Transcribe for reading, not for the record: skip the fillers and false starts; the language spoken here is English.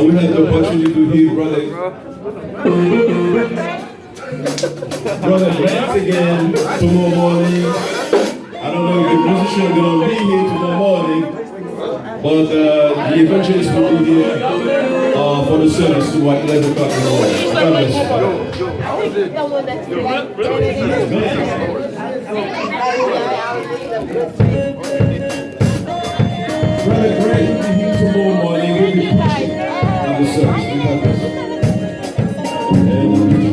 We had the opportunity to hear Brother Grant again tomorrow morning. I don't know if the musician is going to be here tomorrow morning, but the evangelist will be here for the service to 11 o'clock in the morning. God bless Brother Grant will be here tomorrow morning. We'll be preaching in the service. God bless you.